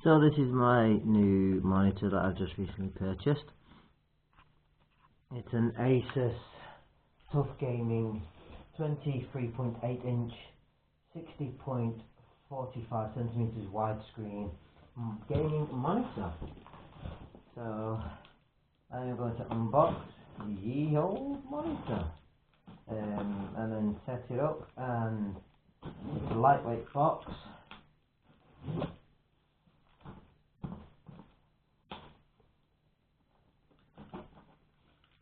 So this is my new monitor that I've just recently purchased. It's an Asus TUF Gaming 23.8 inch 60.45 centimeters widescreen gaming monitor. So I am going to unbox the old monitor and then set it up, and it's a lightweight box.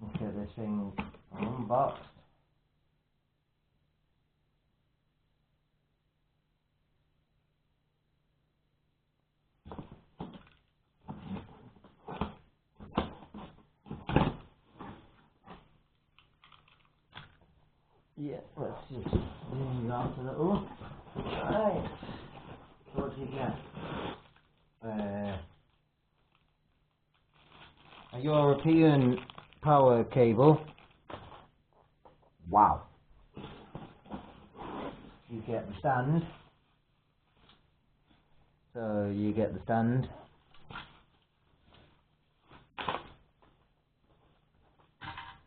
Look at this thing unboxed. Yeah, let's just zoom you out a little. Right, what do you get? A European power cable. Wow. You get the stand. So you get the stand.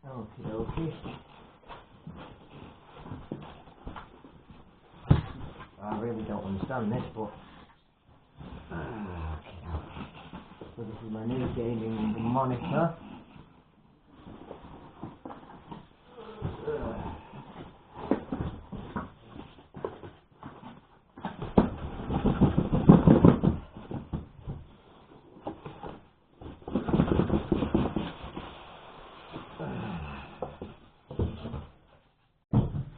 Okie dokie. I really don't understand this, but okay. So this is my new gaming monitor.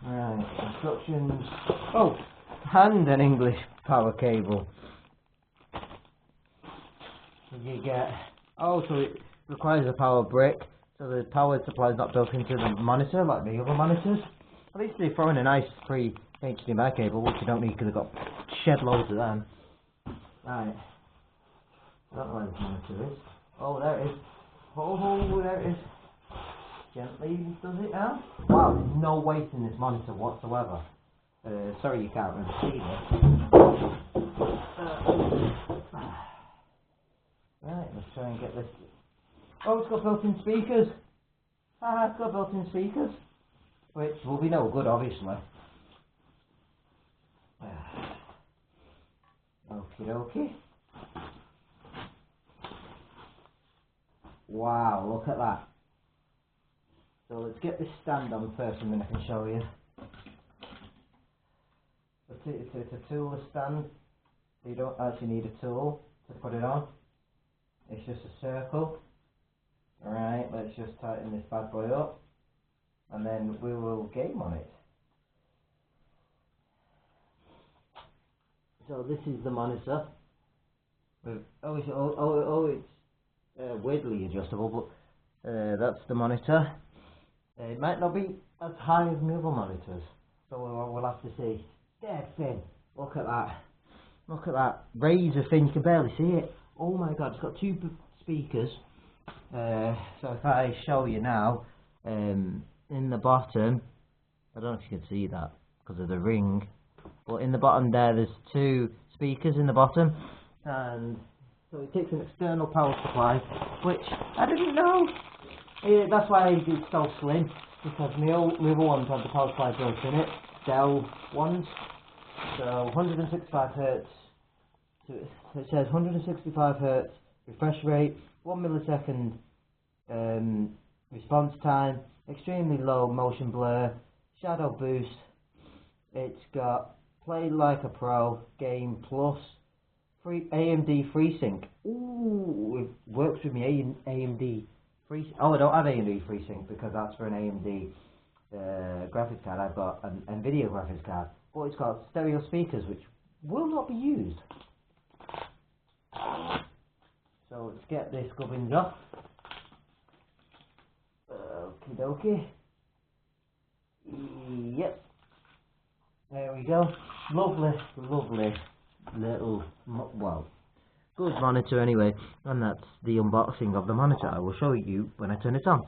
Right, instructions. Oh, and an English power cable. So you get. Oh, so it requires a power brick. So the power supply is not built into the monitor like the other monitors. At least they throw in a nice free HDMI cable, which you don't need because I've got shed loads of them. Right. I don't know where this monitor is. Oh, there it is. Oh, there it is. Gently does it now. Wow, there's no weight in this monitor whatsoever. Sorry you can't really see this. Right, let's try and get this. Oh, it's got built-in speakers. Haha, it's got built-in speakers. Which will be no good, obviously. Okie dokie. Wow, look at that. So let's get this stand on first and then I can show you. It's a toolless stand. You don't actually need a tool to put it on. It's just a circle. Alright, let's just tighten this bad boy up and then we will game on it. So this is the monitor. It's weirdly adjustable, but that's the monitor. It might not be as high as my other monitors, so we'll have to see. Dead thin. Look at that. Look at that. Razor thin. You can barely see it. Oh my god, it's got two speakers. So if I show you now, in the bottom, I don't know if you can see that because of the ring, but in the bottom there's two speakers in the bottom, and so it takes an external power supply, which I didn't know. That's why it's so slim, because my other ones have the power supply built in it, Dell ones. So 165Hz, so it says 165Hz refresh rate, 1 millisecond response time, extremely low motion blur, shadow boost. It's got play like a pro, game plus, free AMD FreeSync. Ooh, it works with me AMD FreeSync. Oh, I don't have AMD FreeSync because that's for an AMD graphics card. I've got an NVIDIA graphics card, but it's got stereo speakers which will not be used. So let's get this gubbins off. Okie dokie. Yep. There we go. Lovely, lovely little, well, good monitor anyway. And that's the unboxing of the monitor. I will show you when I turn it on.